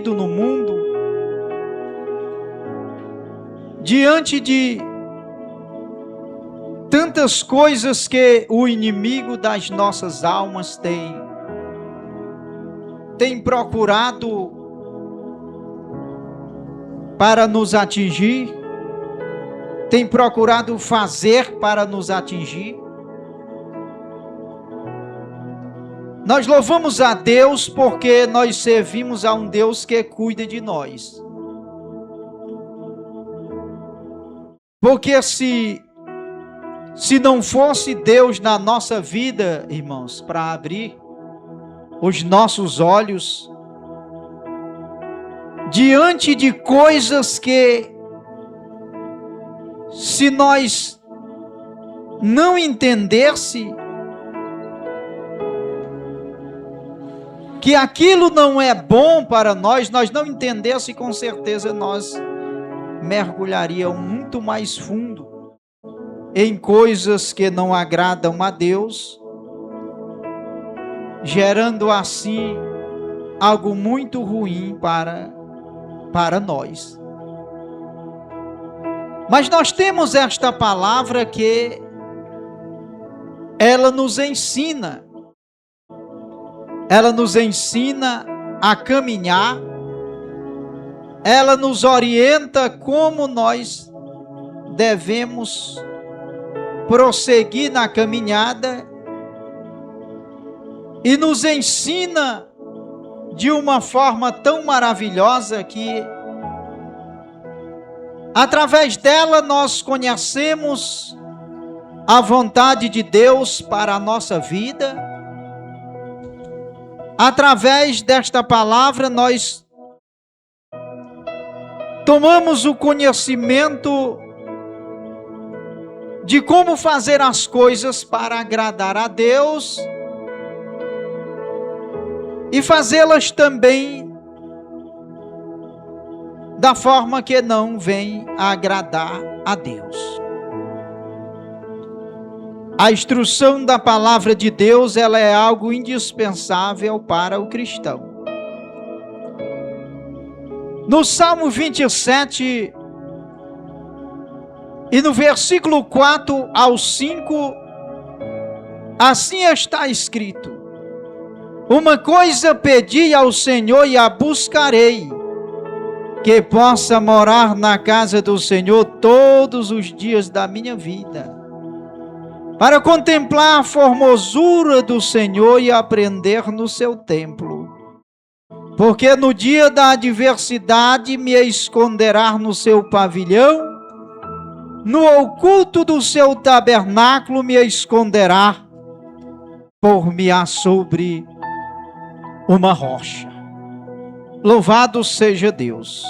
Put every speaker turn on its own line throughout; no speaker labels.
no mundo, diante de tantas coisas que o inimigo das nossas almas tem procurado para nos atingir, tem procurado fazer para nos atingir. Nós louvamos a Deus porque nós servimos a um Deus que cuida de nós. Porque se não fosse Deus na nossa vida, irmãos, para abrir os nossos olhos diante de coisas que, se nós não entendesse que aquilo não é bom para nós não entendesse, com certeza nós mergulharíamos muito mais fundo em coisas que não agradam a Deus, gerando assim algo muito ruim para nós. Mas nós temos esta palavra que ela nos ensina a caminhar, ela nos orienta como nós devemos prosseguir na caminhada e nos ensina de uma forma tão maravilhosa que através dela nós conhecemos a vontade de Deus para a nossa vida. Através desta palavra nós tomamos o conhecimento de como fazer as coisas para agradar a Deus e fazê-las também da forma que não vem a agradar a Deus. A instrução da palavra de Deus, ela é algo indispensável para o cristão. No Salmo 27 e no versículo 4 ao 5, assim está escrito: uma coisa pedi ao Senhor e a buscarei, que possa morar na casa do Senhor todos os dias da minha vida, para contemplar a formosura do Senhor e aprender no seu templo. Porque no dia da adversidade me esconderá no seu pavilhão, no oculto do seu tabernáculo me esconderá, por-me-á sobre uma rocha. Louvado seja Deus.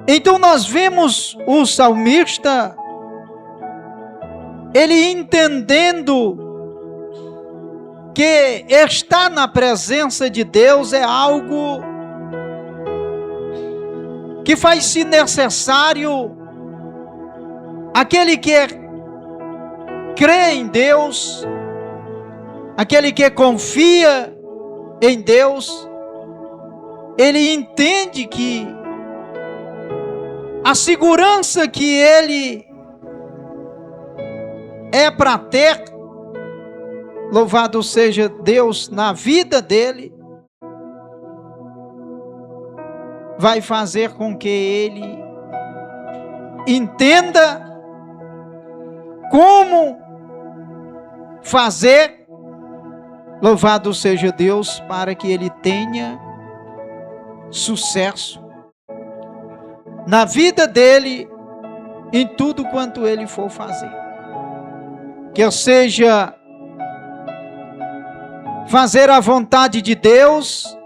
Então nós vemos o salmista, ele entendendo que estar na presença de Deus é algo que faz-se necessário. Aquele que crê em Deus, aquele que confia em Deus, ele entende que a segurança que ele é para ter, louvado seja Deus, na vida dele, vai fazer com que ele entenda como fazer, louvado seja Deus, para que ele tenha sucesso na vida dele, em tudo quanto ele for fazer. Quer seja fazer a vontade de Deus,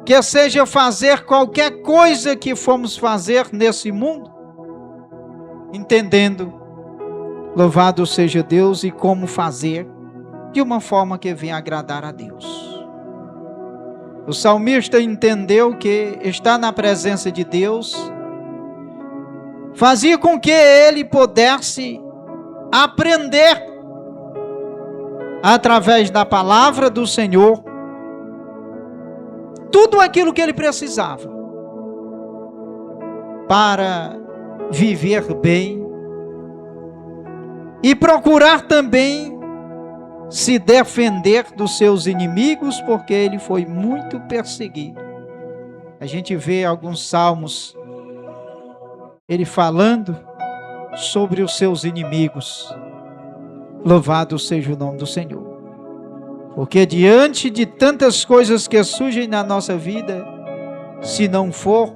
quer seja fazer qualquer coisa que formos fazer nesse mundo, entendendo, louvado seja Deus, e como fazer de uma forma que venha agradar a Deus. O salmista entendeu que estar na presença de Deus fazia com que ele pudesse aprender através da palavra do Senhor tudo aquilo que ele precisava para viver bem e procurar também se defender dos seus inimigos, porque ele foi muito perseguido. A gente vê alguns salmos, ele falando sobre os seus inimigos. Louvado seja o nome do Senhor. Porque diante de tantas coisas que surgem na nossa vida, se não for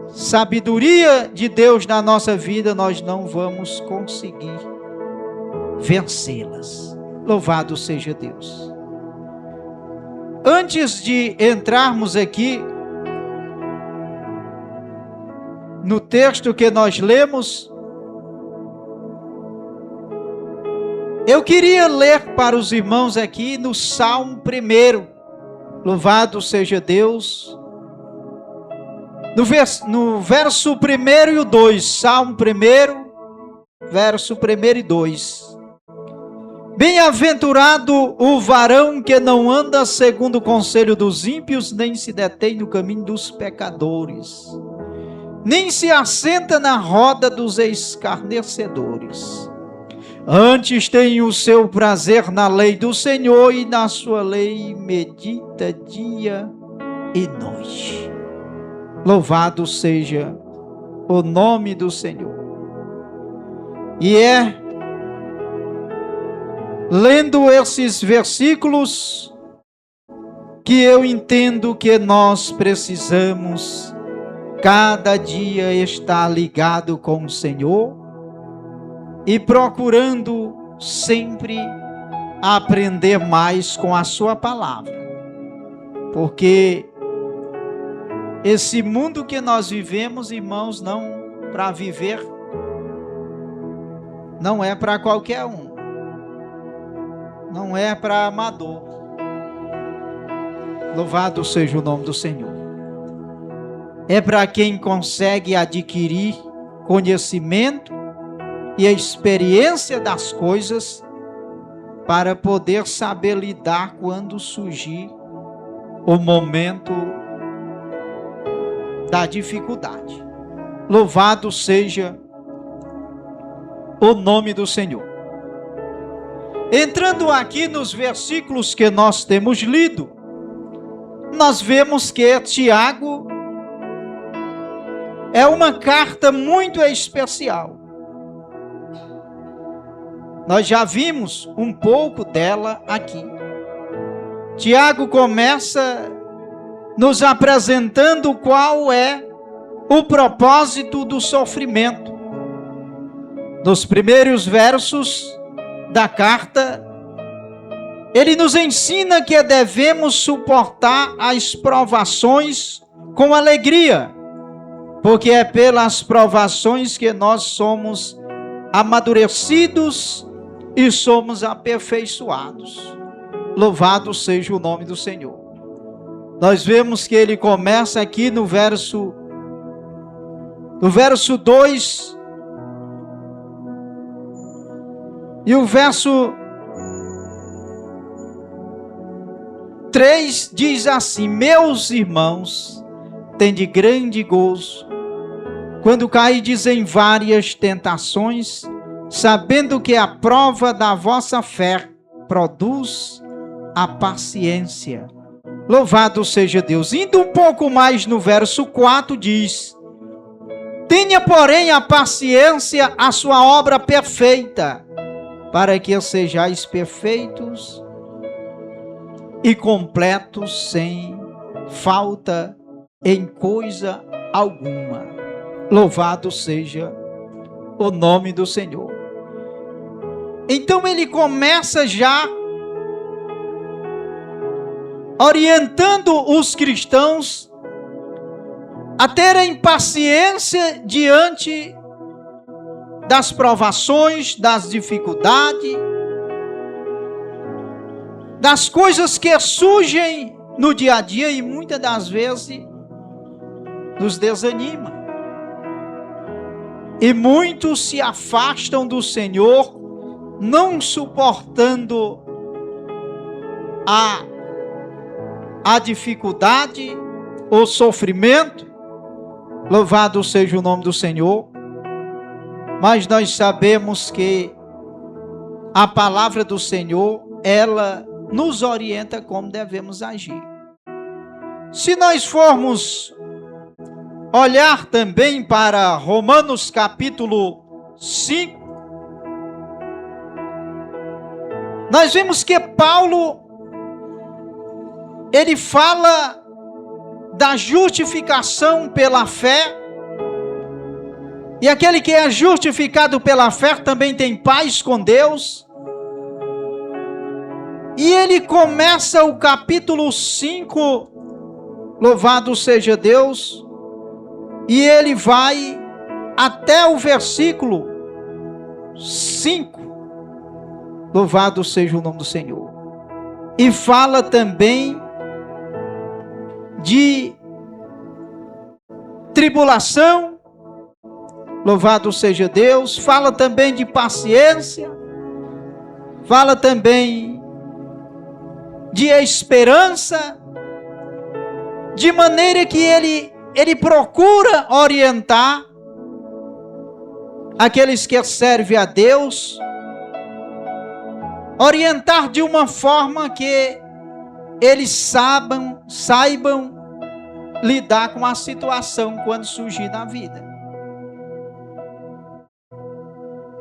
sabedoria de Deus na nossa vida, nós não vamos conseguir vencê-las. Louvado seja Deus. Antes de entrarmos aqui no texto que nós lemos, eu queria ler para os irmãos aqui no Salmo 1. Louvado seja Deus. No verso 1 e o 2, Salmo 1, verso 1 e 2. Bem-aventurado o varão que não anda segundo o conselho dos ímpios, nem se detém no caminho dos pecadores, nem se assenta na roda dos escarnecedores. Antes tem o seu prazer na lei do Senhor, e na sua lei medita dia e noite. Louvado seja o nome do Senhor. E é lendo esses versículos que eu entendo que nós precisamos cada dia estar ligado com o Senhor e procurando sempre aprender mais com a sua palavra. Porque esse mundo que nós vivemos, irmãos, não para viver, não é para qualquer um. Não é para amador. Louvado seja o nome do Senhor. É para quem consegue adquirir conhecimento e a experiência das coisas para poder saber lidar quando surgir o momento da dificuldade. Louvado seja o nome do Senhor. Entrando aqui nos versículos que nós temos lido, nós vemos que Tiago é uma carta muito especial. Nós já vimos um pouco dela aqui. Tiago começa nos apresentando qual é o propósito do sofrimento. Nos primeiros versos da carta, ele nos ensina que devemos suportar as provações com alegria, porque é pelas provações que nós somos amadurecidos e somos aperfeiçoados. Louvado seja o nome do Senhor. Nós vemos que ele começa aqui no verso 2, e o verso 3 diz assim: meus irmãos, tende grande gozo quando caides em várias tentações, sabendo que a prova da vossa fé produz a paciência. Louvado seja Deus. Indo um pouco mais no verso 4 diz: tenha porém a paciência a sua obra perfeita, para que sejais perfeitos e completos, sem falta em coisa alguma. Louvado seja o nome do Senhor. Então ele começa já orientando os cristãos a terem paciência diante das provações, das dificuldades, das coisas que surgem no dia a dia e muitas das vezes nos desanima. E muitos se afastam do Senhor, não suportando a a dificuldade, o sofrimento. Louvado seja o nome do Senhor. Mas nós sabemos que a palavra do Senhor, ela nos orienta como devemos agir. Se nós formos olhar também para Romanos capítulo 5, nós vemos que Paulo, ele fala da justificação pela fé, e aquele que é justificado pela fé também tem paz com Deus. E ele começa o capítulo 5, louvado seja Deus, e ele vai até o versículo 5, louvado seja o nome do Senhor, e fala também de tribulação, louvado seja Deus, fala também de paciência, fala também de esperança, de maneira que ele procura orientar aqueles que servem a Deus, orientar de uma forma que eles saibam lidar com a situação quando surgir na vida.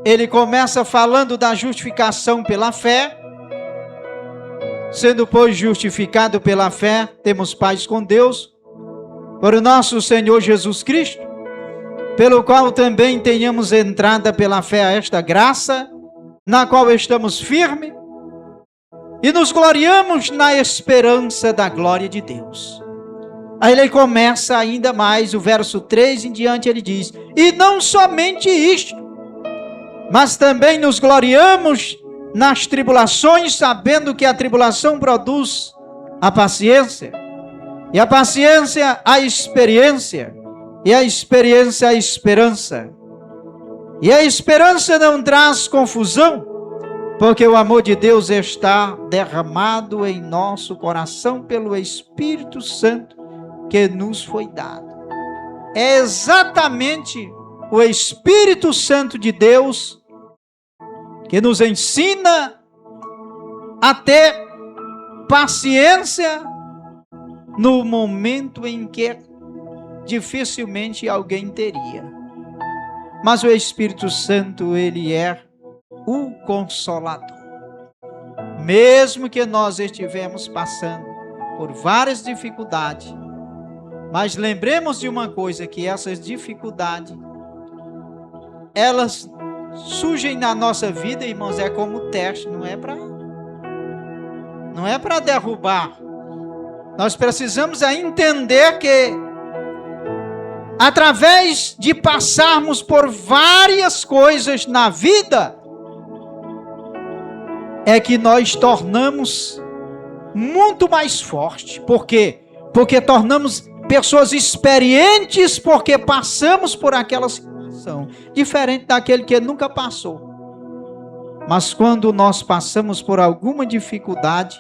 Ele começa falando da justificação pela fé. Sendo, pois, justificado pela fé, temos paz com Deus, por nosso Senhor Jesus Cristo, pelo qual também tenhamos entrada pela fé a esta graça, na qual estamos firmes, e nos gloriamos na esperança da glória de Deus. Aí ele começa ainda mais, o verso 3 em diante, ele diz: e não somente isto, mas também nos gloriamos nas tribulações, sabendo que a tribulação produz a paciência, e a paciência a experiência, e a experiência a esperança. E a esperança não traz confusão, porque o amor de Deus está derramado em nosso coração pelo Espírito Santo que nos foi dado. É exatamente o Espírito Santo de Deus que nos ensina a ter paciência no momento em que dificilmente alguém teria. Mas o Espírito Santo, ele é o Consolador. Mesmo que nós estivemos passando por várias dificuldades, mas lembremos de uma coisa, que essas dificuldades, elas surgem na nossa vida, irmãos, é como teste, não é para derrubar. Nós precisamos entender que através de passarmos por várias coisas na vida, é que nós tornamos muito mais forte. Por quê? Porque tornamos pessoas experientes, porque passamos por aquela situação, diferente daquele que nunca passou. Mas quando nós passamos por alguma dificuldade,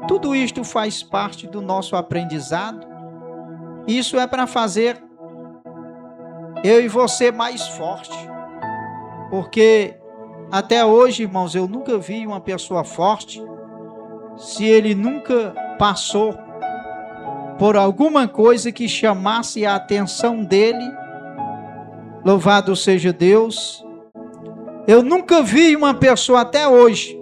tudo isto faz parte do nosso aprendizado. Isso é para fazer eu e você mais forte. Porque até hoje, irmãos, eu nunca vi uma pessoa forte se ele nunca passou por alguma coisa que chamasse a atenção dele. Louvado seja Deus. Eu nunca vi uma pessoa até hoje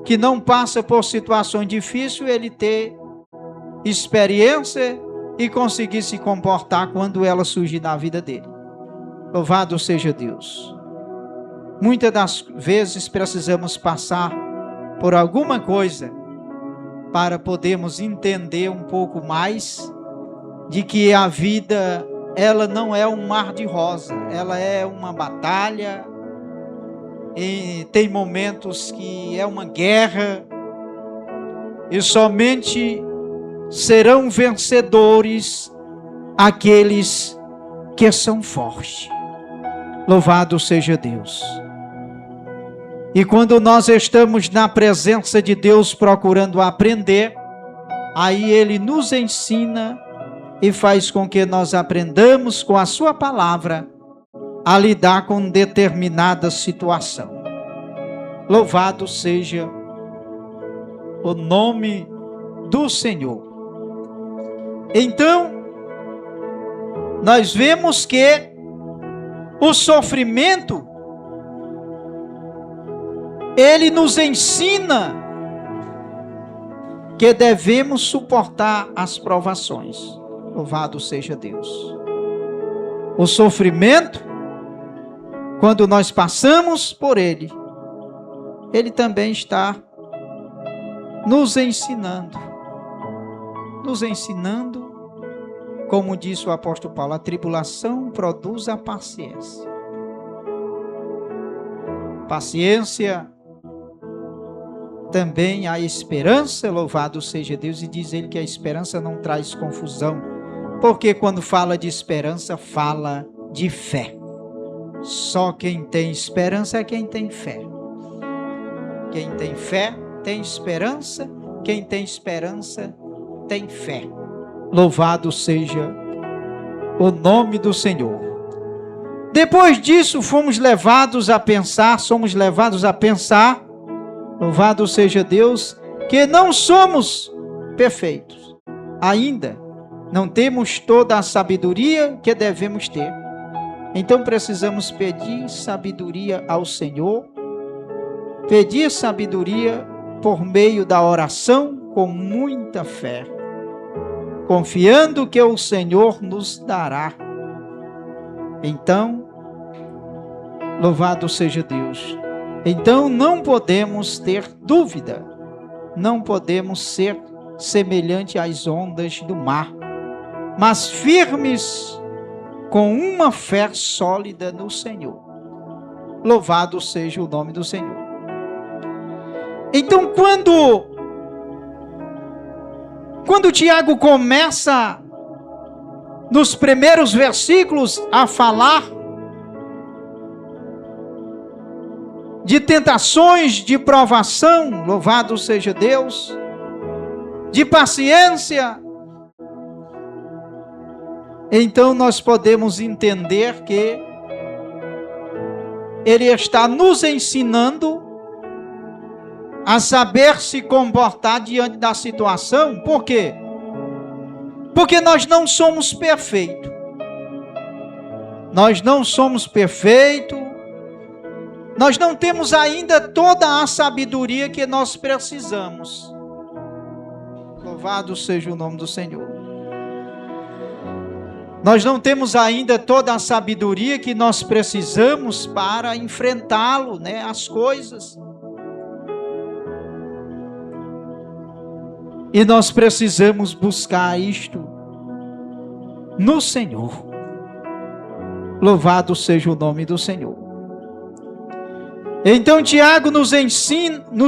que não passa por situações difíceis, ele ter experiência e conseguir se comportar quando ela surgir na vida dele. Louvado seja Deus. Muitas das vezes precisamos passar por alguma coisa para podermos entender um pouco mais de que a vida, ela não é um mar de rosa, ela é uma batalha, e tem momentos que é uma guerra, e somente serão vencedores aqueles que são fortes. Louvado seja Deus. E quando nós estamos na presença de Deus procurando aprender, aí ele nos ensina e faz com que nós aprendamos com a sua palavra a lidar com determinada situação. Louvado seja o nome do Senhor. Então, nós vemos que o sofrimento, ele nos ensina que devemos suportar as provações. Louvado seja Deus. O sofrimento, quando nós passamos por ele também está nos ensinando, como disse o apóstolo Paulo, a tribulação produz a paciência. Paciência, também a esperança, louvado seja Deus, e diz ele que a esperança não traz confusão, porque quando fala de esperança, fala de fé. Só quem tem esperança é quem tem fé. Quem tem fé tem esperança, quem tem esperança tem fé. Louvado seja o nome do Senhor. Depois disso, somos levados a pensar, louvado seja Deus, que não somos perfeitos. Ainda não temos toda a sabedoria que devemos ter. Então precisamos pedir sabedoria ao Senhor, pedir sabedoria por meio da oração com muita fé, confiando que o Senhor nos dará. Então, louvado seja Deus. Então não podemos ter dúvida, não podemos ser semelhante às ondas do mar, mas firmes com uma fé sólida no Senhor. Louvado seja o nome do Senhor. Então, quando Tiago começa nos primeiros versículos a falar de tentações, de provação, louvado seja Deus, de paciência, então nós podemos entender que ele está nos ensinando a saber se comportar diante da situação. Por quê? Porque nós não somos perfeitos. Nós não somos perfeitos. Nós não temos ainda toda a sabedoria que nós precisamos. Louvado seja o nome do Senhor. Nós não temos ainda toda a sabedoria que nós precisamos para enfrentá-lo, as coisas. E nós precisamos buscar isto no Senhor. Louvado seja o nome do Senhor. Então Tiago nos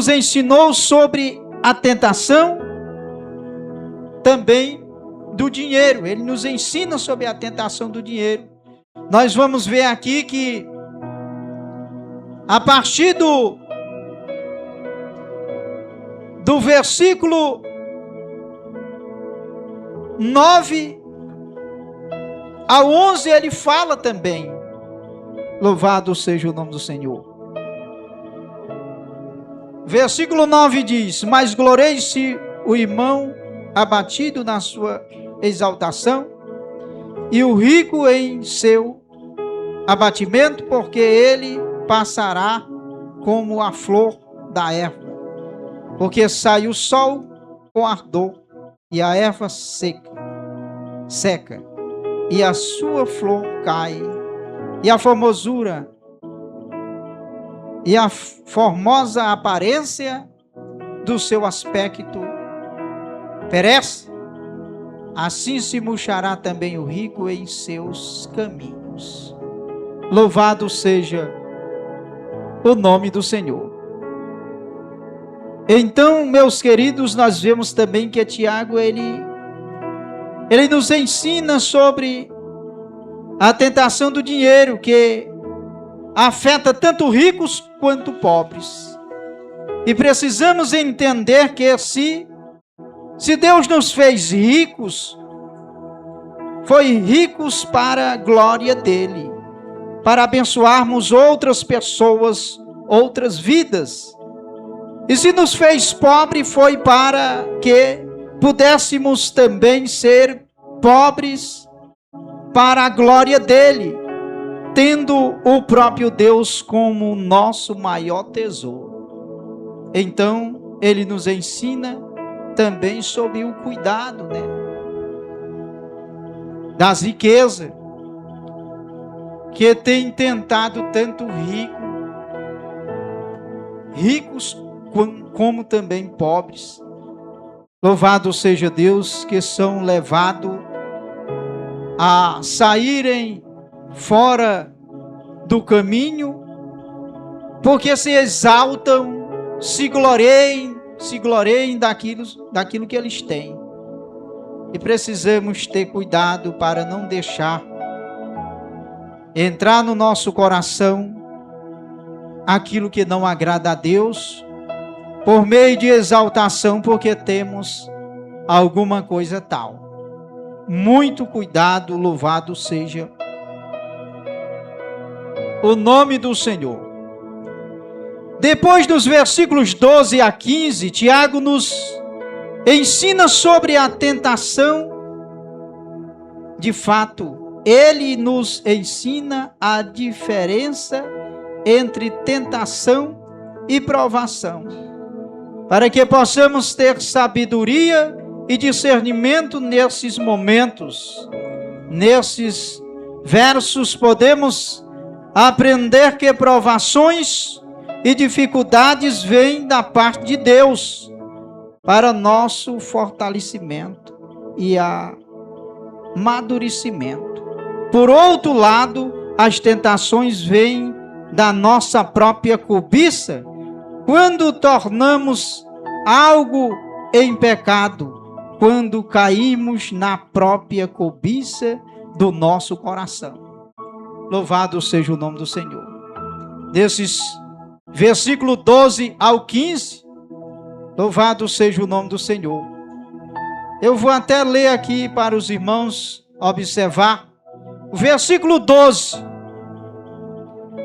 ensinou sobre a tentação também do dinheiro. Ele nos ensina sobre a tentação do dinheiro. Nós vamos ver aqui que a partir do versículo 9 ao 11 ele fala também. Louvado seja o nome do Senhor. Versículo 9 diz: mas glorie-se o irmão abatido na sua exaltação, e o rico em seu abatimento, porque ele passará como a flor da erva, porque sai o sol com ardor, e a erva seca, e a sua flor cai, e a formosura e a formosa aparência do seu aspecto perece. Assim se murchará também o rico em seus caminhos. Louvado seja o nome do Senhor. Então, meus queridos, nós vemos também que Tiago, ele nos ensina sobre a tentação do dinheiro, que afeta tanto ricos quanto pobres. E precisamos entender que se Se Deus nos fez ricos, foi ricos para a glória dele, para abençoarmos outras pessoas, outras vidas. E se nos fez pobre, foi para que pudéssemos também ser pobres para a glória dele, tendo o próprio Deus como nosso maior tesouro. Então, ele nos ensina também sobre o cuidado, das riquezas, que tem tentado tanto ricos como também pobres. Louvado seja Deus, que são levados a saírem fora do caminho, porque se exaltam, se gloriem daquilo que eles têm. E precisamos ter cuidado para não deixar entrar no nosso coração aquilo que não agrada a Deus, por meio de exaltação, porque temos alguma coisa tal. Muito cuidado, louvado seja o nome do Senhor. Depois dos versículos 12 a 15, Tiago nos ensina sobre a tentação. De fato, ele nos ensina a diferença entre tentação e provação, para que possamos ter sabedoria e discernimento nesses momentos. Nesses versos podemos aprender que provações e dificuldades vêm da parte de Deus para nosso fortalecimento e amadurecimento. Por outro lado, as tentações vêm da nossa própria cobiça, quando tornamos algo em pecado, quando caímos na própria cobiça do nosso coração. Louvado seja o nome do Senhor. Desses versículo 12 ao 15, louvado seja o nome do Senhor. Eu vou até ler aqui para os irmãos observar. O versículo 12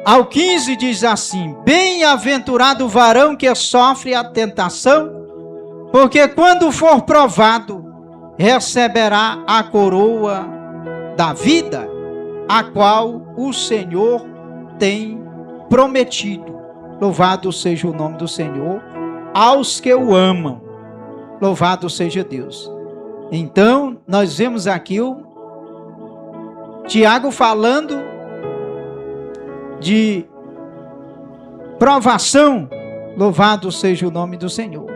ao 15 diz assim: bem-aventurado o varão que sofre a tentação, porque quando for provado, receberá a coroa da vida, a qual o Senhor tem prometido. Louvado seja o nome do Senhor aos que o amam. Louvado seja Deus. Então, nós vemos aqui o Tiago falando de provação. Louvado seja o nome do Senhor.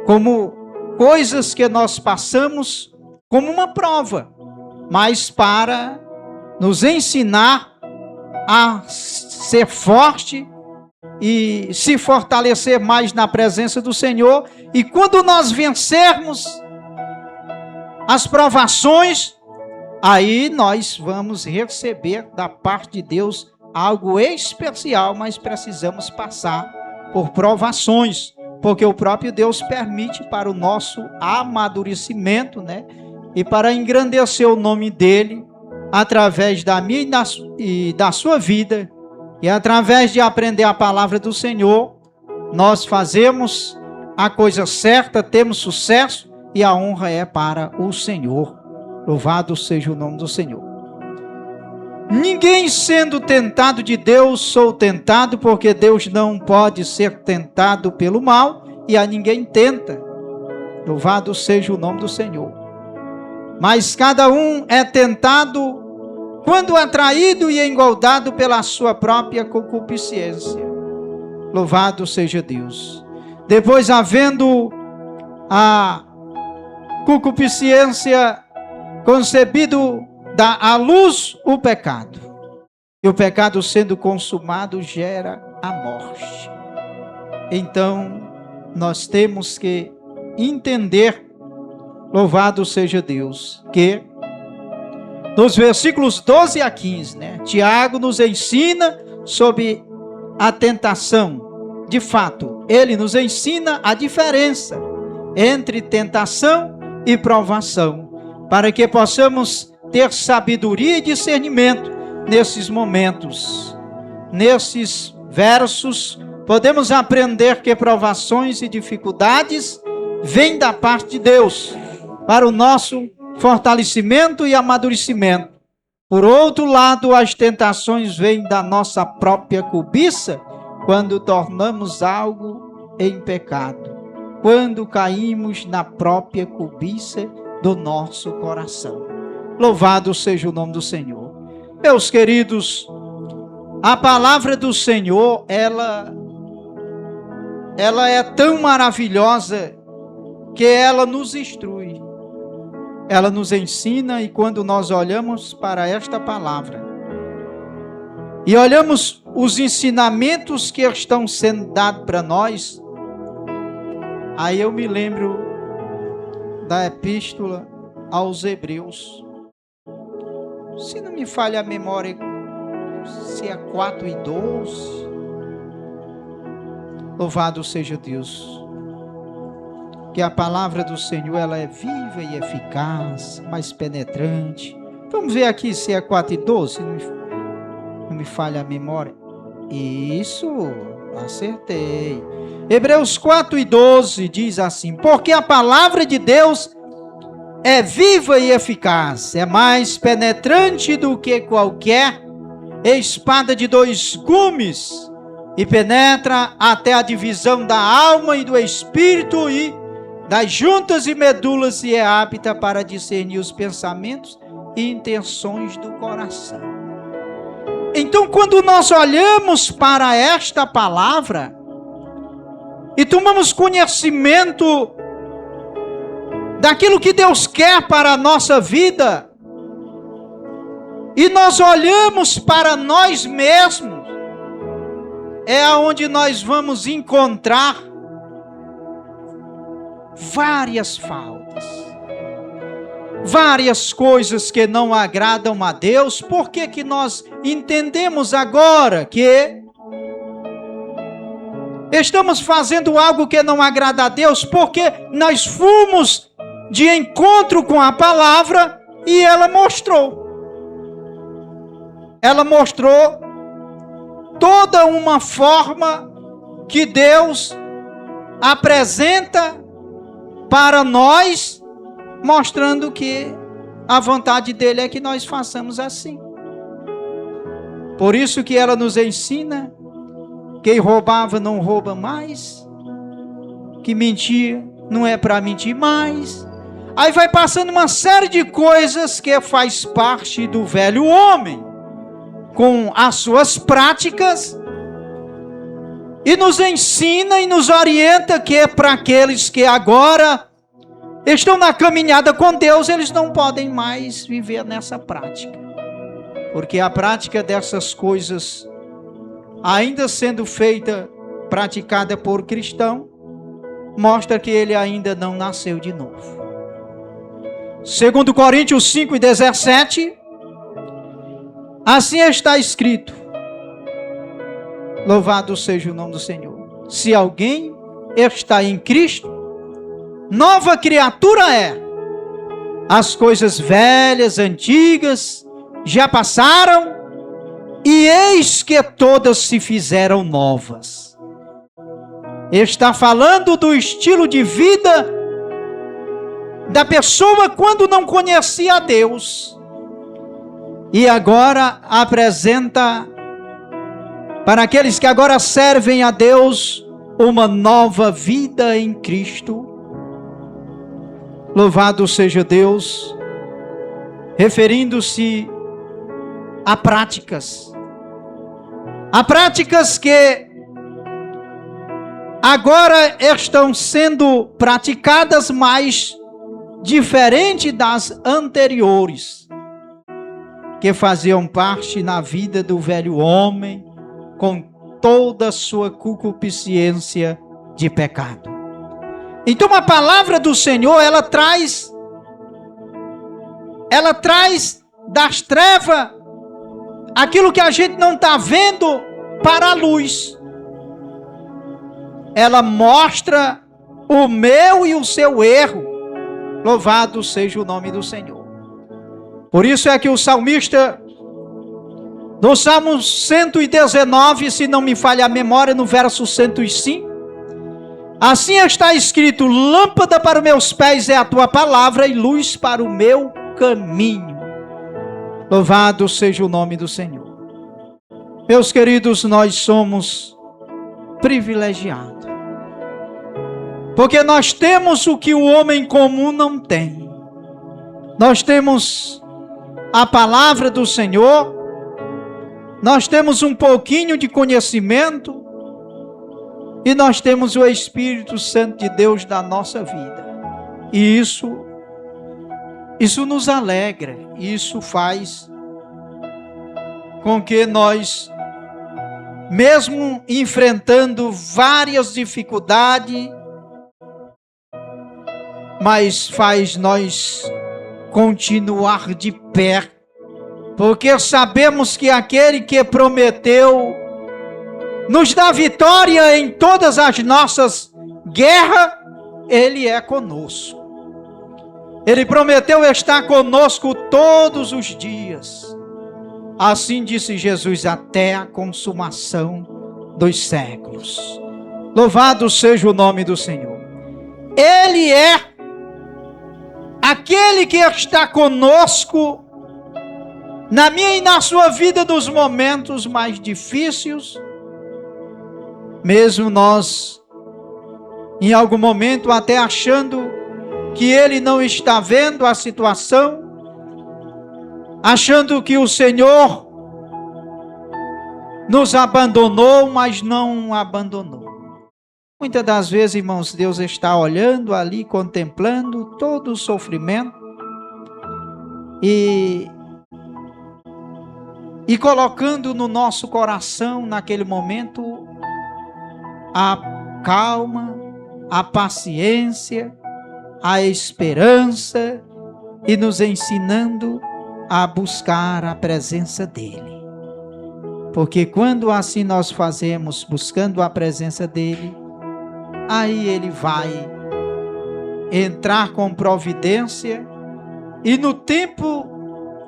Como coisas que nós passamos como uma prova, mas para nos ensinar a ser forte e se fortalecer mais na presença do Senhor. E quando nós vencermos as provações, aí nós vamos receber da parte de Deus algo especial, mas precisamos passar por provações, porque o próprio Deus permite para o nosso amadurecimento, e para engrandecer o nome dele, através da minha e da sua vida, e através de aprender a palavra do Senhor, nós fazemos a coisa certa, temos sucesso, e a honra é para o Senhor. Louvado seja o nome do Senhor. Ninguém sendo tentado de Deus, sou tentado, porque Deus não pode ser tentado pelo mal, e a ninguém tenta. Louvado seja o nome do Senhor. Mas cada um é tentado quando atraído e engoldado pela sua própria concupiscência. Louvado seja Deus. Depois, havendo a concupiscência concebido, dá à luz o pecado. E o pecado, sendo consumado, gera a morte. Então, nós temos que entender, louvado seja Deus, que nos versículos 12 a 15, Tiago nos ensina sobre a tentação. De fato, ele nos ensina a diferença entre tentação e provação, para que possamos ter sabedoria e discernimento nesses momentos. Nesses versos, podemos aprender que provações e dificuldades vêm da parte de Deus, para o nosso fortalecimento e amadurecimento. Por outro lado, as tentações vêm da nossa própria cobiça, quando tornamos algo em pecado, quando caímos na própria cobiça do nosso coração. Louvado seja o nome do Senhor. Meus queridos, a palavra do Senhor, ela é tão maravilhosa que ela nos instrui. Ela nos ensina, e quando nós olhamos para esta palavra e olhamos os ensinamentos que estão sendo dados para nós, aí eu me lembro da epístola aos Hebreus. Se não me falha a memória, se é 4:12. Louvado seja Deus. Que a palavra do Senhor, ela é viva e eficaz, mais penetrante. Vamos ver aqui se é 4:12, não me falha a memória. Isso, acertei. Hebreus 4:12 diz assim: porque a palavra de Deus é viva e eficaz, é mais penetrante do que qualquer espada de 2 gumes, e penetra até a divisão da alma e do espírito e das juntas e medulas, e é apta para discernir os pensamentos e intenções do coração. Então, quando nós olhamos para esta palavra e tomamos conhecimento daquilo que Deus quer para a nossa vida, e nós olhamos para nós mesmos, é aonde nós vamos encontrar várias faltas, várias coisas que não agradam a Deus. Por que que nós entendemos agora que estamos fazendo algo que não agrada a Deus? Porque nós fomos de encontro com a palavra e ela mostrou toda uma forma que Deus apresenta para nós, mostrando que a vontade dele é que nós façamos assim. Por isso que ela nos ensina: quem roubava não rouba mais, que mentia não é para mentir mais. Aí vai passando uma série de coisas que faz parte do velho homem, com as suas práticas, e nos ensina e nos orienta que para aqueles que agora estão na caminhada com Deus, eles não podem mais viver nessa prática, porque a prática dessas coisas, ainda sendo feita, praticada por cristão, mostra que ele ainda não nasceu de novo. 2 Coríntios 5:17, assim está escrito, louvado seja o nome do Senhor: se alguém está em Cristo, nova criatura é. As coisas velhas, antigas, já passaram, e eis que todas se fizeram novas. Está falando do estilo de vida da pessoa quando não conhecia a Deus, e agora apresenta para aqueles que agora servem a Deus uma nova vida em Cristo. Louvado seja Deus, referindo-se a práticas que agora estão sendo praticadas, mas diferente das anteriores, que faziam parte na vida do velho homem, com toda a sua concupiscência de pecado. Então a palavra do Senhor, ela traz das trevas aquilo que a gente não está vendo para a luz. Ela mostra o meu e o seu erro. Louvado seja o nome do Senhor. Por isso é que o salmista, no Salmo 119, se não me falha a memória, no verso 105, assim está escrito: lâmpada para meus pés é a tua palavra e luz para o meu caminho. Louvado seja o nome do Senhor. Meus queridos, nós somos privilegiados, porque nós temos o que o homem comum não tem. Nós temos a palavra do Senhor, nós temos um pouquinho de conhecimento e nós temos o Espírito Santo de Deus na nossa vida. E isso nos alegra, isso faz com que nós, mesmo enfrentando várias dificuldades, mas faz nós continuar de pé, porque sabemos que aquele que prometeu nos dá vitória em todas as nossas guerras, Ele é conosco. Ele prometeu estar conosco todos os dias. Assim disse Jesus, até a consumação dos séculos. Louvado seja o nome do Senhor. Ele é aquele que está conosco na minha e na sua vida nos momentos mais difíceis, mesmo nós em algum momento até achando que Ele não está vendo a situação, achando que o Senhor nos abandonou, mas não abandonou. Muitas das vezes, irmãos, Deus está olhando ali, contemplando todo o sofrimento e colocando no nosso coração, naquele momento, a calma, a paciência, a esperança e nos ensinando a buscar a presença dEle. Porque quando assim nós fazemos, buscando a presença dEle, aí Ele vai entrar com providência e no tempo,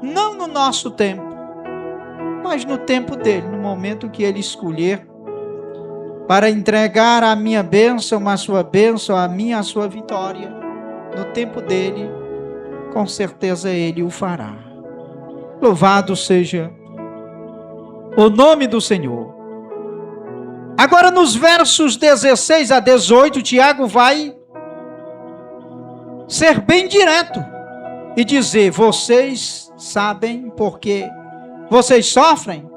não no nosso tempo, mas no tempo dEle, no momento que Ele escolher, para entregar a minha bênção, a sua bênção, a minha, a sua vitória, no tempo dEle, com certeza Ele o fará. Louvado seja o nome do Senhor. Agora nos versos 16 a 18, Tiago vai ser bem direto e dizer: vocês sabem por que vocês sofrem?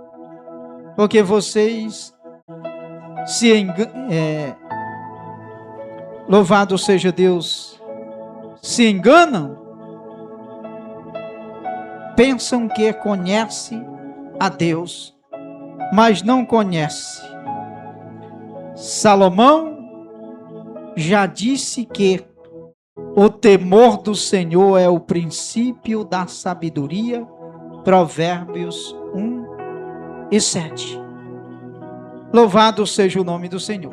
Porque vocês se enganam, louvado seja Deus, se enganam, pensam que conhece a Deus, mas não conhece. Salomão já disse que o temor do Senhor é o princípio da sabedoria, Provérbios 1:7. Louvado seja o nome do Senhor.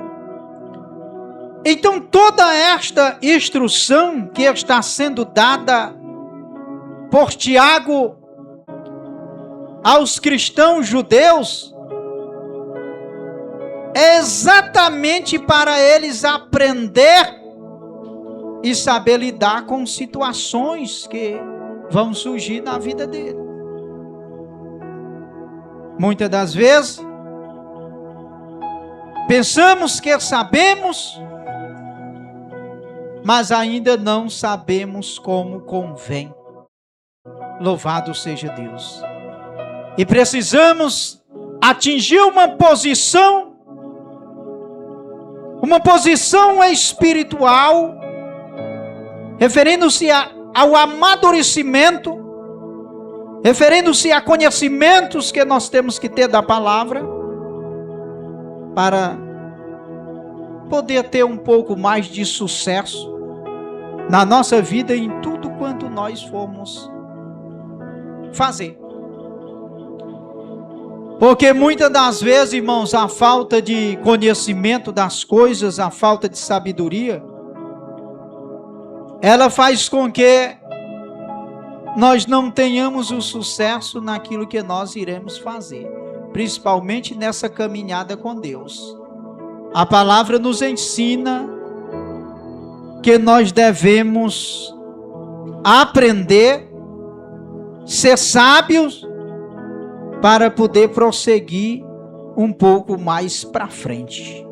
Então toda esta instrução que está sendo dada por Tiago aos cristãos judeus é exatamente para eles aprender e saber lidar com situações que vão surgir na vida dele. Muitas das vezes pensamos que sabemos, mas ainda não sabemos como convém. Louvado seja Deus. E precisamos atingir uma posição espiritual, referindo-se ao amadurecimento, referindo-se a conhecimentos que nós temos que ter da palavra, para poder ter um pouco mais de sucesso na nossa vida em tudo quanto nós formos fazer. Porque muitas das vezes, irmãos, a falta de conhecimento das coisas, a falta de sabedoria, ela faz com que nós não tenhamos o sucesso naquilo que nós iremos fazer, principalmente nessa caminhada com Deus. A palavra nos ensina que nós devemos aprender, ser sábios, para poder prosseguir um pouco mais para frente.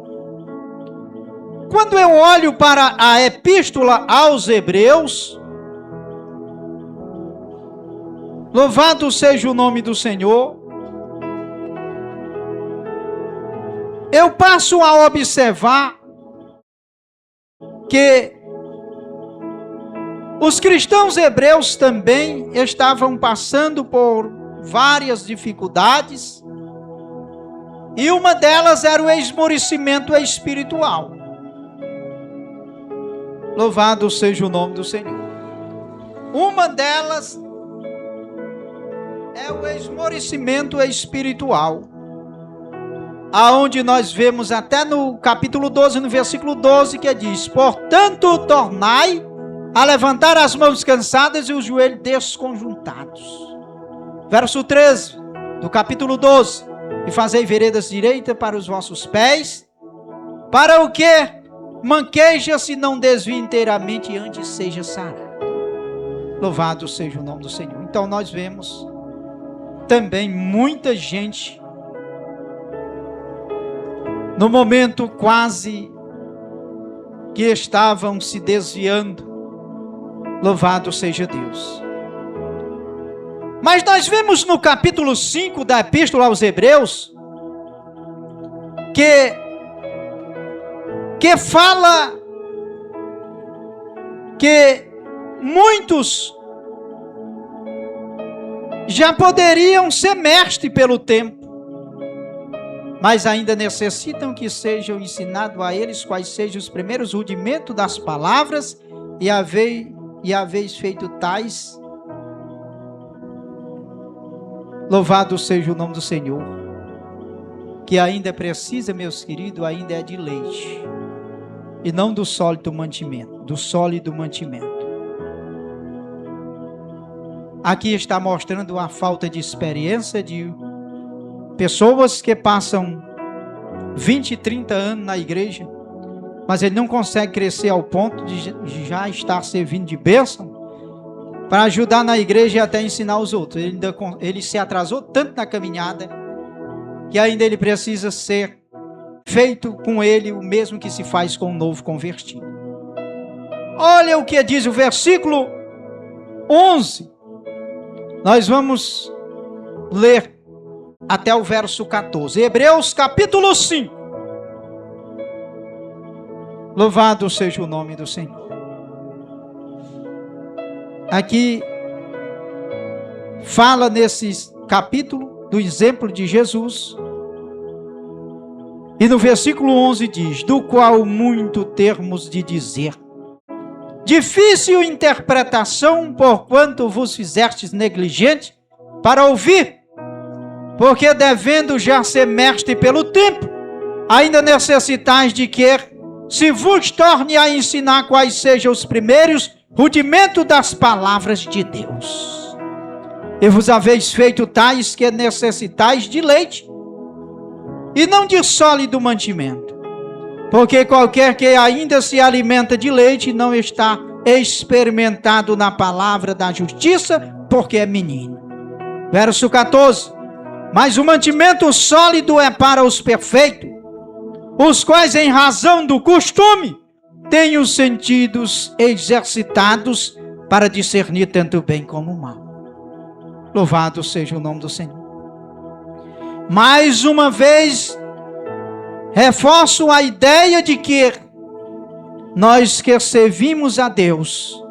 Quando eu olho para a epístola aos Hebreus, louvado seja o nome do Senhor, eu passo a observar que os cristãos hebreus também estavam passando por várias dificuldades, e uma delas era o esmorecimento espiritual. Louvado seja o nome do Senhor. Uma delas é o esmorecimento espiritual, aonde nós vemos até no capítulo 12, no versículo 12, que diz: portanto, tornai a levantar as mãos cansadas e os joelhos desconjuntados. Verso 13 do capítulo 12: e fazei veredas direitas para os vossos pés, para o que manqueja-se não desvie inteiramente e antes seja sarado. Louvado seja o nome do Senhor. Então nós vemos também muita gente no momento quase que estavam se desviando. Louvado seja Deus. Mas nós vemos no capítulo 5 da epístola aos Hebreus que fala que muitos já poderiam ser mestres pelo tempo, mas ainda necessitam que sejam ensinados a eles quais sejam os primeiros rudimentos das palavras, e haveis feito tais. Louvado seja o nome do Senhor. Que ainda precisa, meus queridos, ainda é de leite, e não do sólido mantimento, do sólido mantimento. Aqui está mostrando a falta de experiência de pessoas que passam 20, 30 anos na igreja, mas ele não consegue crescer ao ponto de já estar servindo de bênção para ajudar na igreja e até ensinar os outros. Ele se atrasou tanto na caminhada que ainda ele precisa ser feito com ele o mesmo que se faz com um novo convertido. Olha o que diz o versículo 11. Nós vamos ler até o verso 14. Hebreus capítulo 5. Louvado seja o nome do Senhor. Aqui fala nesse capítulo do exemplo de Jesus. E no versículo 11 diz: do qual muito termos de dizer, difícil interpretação, porquanto vos fizestes negligente para ouvir, porque devendo já ser mestre pelo tempo, ainda necessitais de que se vos torne a ensinar quais sejam os primeiros rudimentos das palavras de Deus. E vos haveis feito tais que necessitais de leite, e não de sólido mantimento. Porque qualquer que ainda se alimenta de leite não está experimentado na palavra da justiça, porque é menino. Verso 14. Mas o mantimento sólido é para os perfeitos, os quais em razão do costume têm os sentidos exercitados para discernir tanto o bem como o mal. Louvado seja o nome do Senhor. Mais uma vez, reforço a ideia de que nós que servimos a Deus,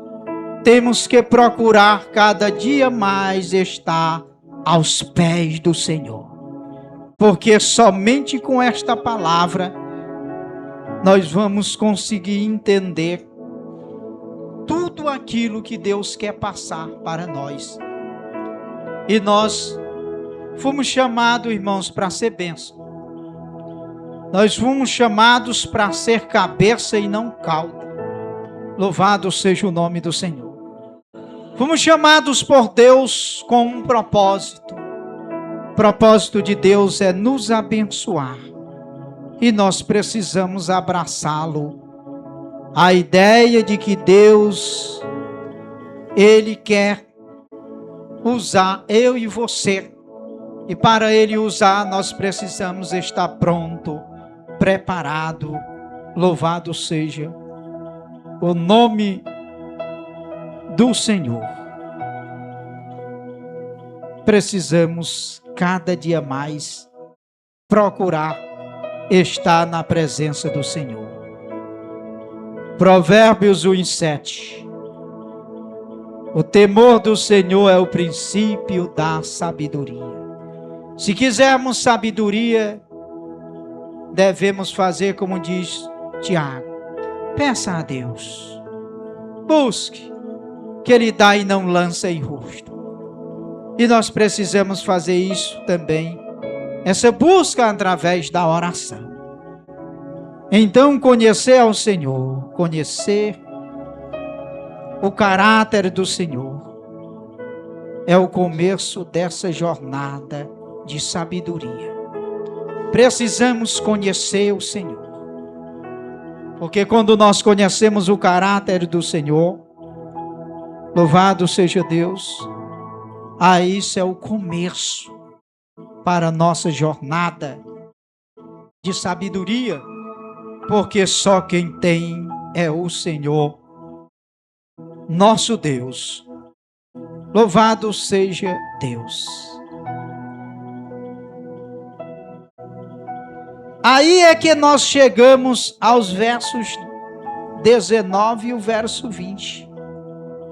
temos que procurar cada dia mais estar aos pés do Senhor. Porque somente com esta palavra nós vamos conseguir entender tudo aquilo que Deus quer passar para nós. E nós fomos chamados, irmãos, para ser bênção. Nós fomos chamados para ser cabeça e não cauda. Louvado seja o nome do Senhor. Fomos chamados por Deus com um propósito. O propósito de Deus é nos abençoar. E nós precisamos abraçá-lo. A ideia de que Deus, Ele quer usar eu e você. E para Ele usar, nós precisamos estar pronto, preparado. Louvado seja o nome do Senhor. Precisamos cada dia mais procurar estar na presença do Senhor. Provérbios 1:7. O temor do Senhor é o princípio da sabedoria. Se quisermos sabedoria, devemos fazer como diz Tiago. Peça a Deus. Busque, que Ele dá e não lança em rosto. E nós precisamos fazer isso também. Essa busca através da oração. Então, conhecer ao Senhor, conhecer o caráter do Senhor, é o começo dessa jornada de sabedoria. Precisamos conhecer o Senhor. Porque quando nós conhecemos o caráter do Senhor, louvado seja Deus, aí isso é o começo para a nossa jornada de sabedoria, porque só quem tem é o Senhor, nosso Deus. Louvado seja Deus. Aí é que nós chegamos aos versos 19 e o verso 20.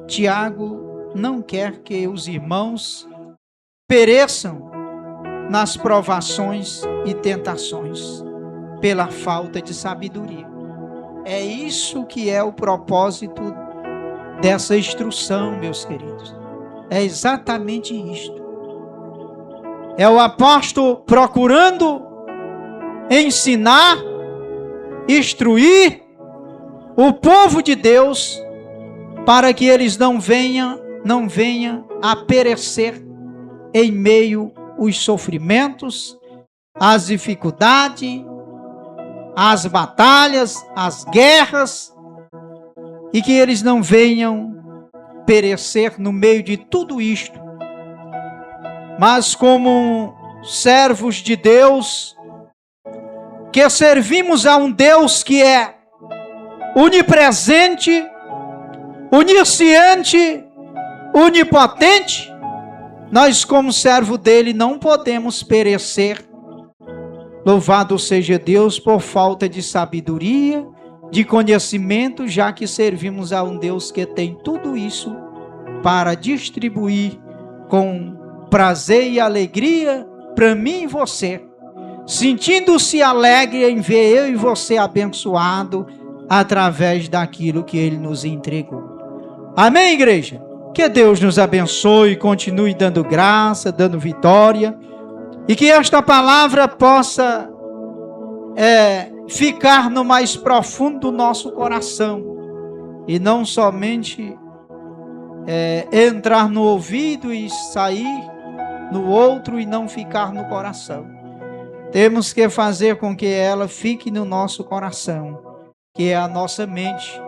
Tiago não quer que os irmãos pereçam nas provações e tentações pela falta de sabedoria. É isso que é o propósito dessa instrução, meus queridos. É exatamente isto. É o apóstolo procurando ensinar, instruir o povo de Deus para que eles não venham a perecer em meio aos sofrimentos, às dificuldades, às batalhas, às guerras, e que eles não venham perecer no meio de tudo isto. Mas como servos de Deus, que servimos a um Deus que é onipresente, onisciente, onipotente, nós como servo dele não podemos perecer. Louvado seja Deus por falta de sabedoria, de conhecimento, já que servimos a um Deus que tem tudo isso para distribuir com prazer e alegria para mim e você, sentindo-se alegre em ver eu e você abençoado através daquilo que Ele nos entregou. Amém, igreja? Que Deus nos abençoe e continue dando graça, dando vitória, e que esta palavra possa ficar no mais profundo do nosso coração, e não somente entrar no ouvido e sair no outro e não ficar no coração. Temos que fazer com que ela fique no nosso coração, que é a nossa mente.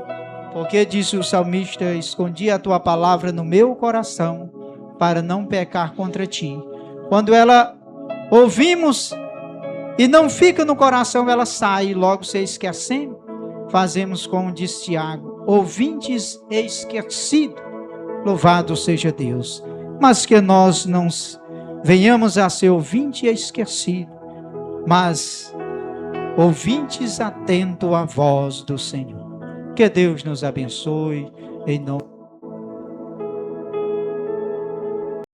Porque disse o salmista: escondi a tua palavra no meu coração, para não pecar contra ti. Quando ela ouvimos e não fica no coração, ela sai, logo se esquecendo. Fazemos como diz Tiago: ouvintes esquecidos. Louvado seja Deus. Mas que nós não venhamos a ser ouvinte esquecido, mas ouvintes atentos à voz do Senhor. Que Deus nos abençoe em nome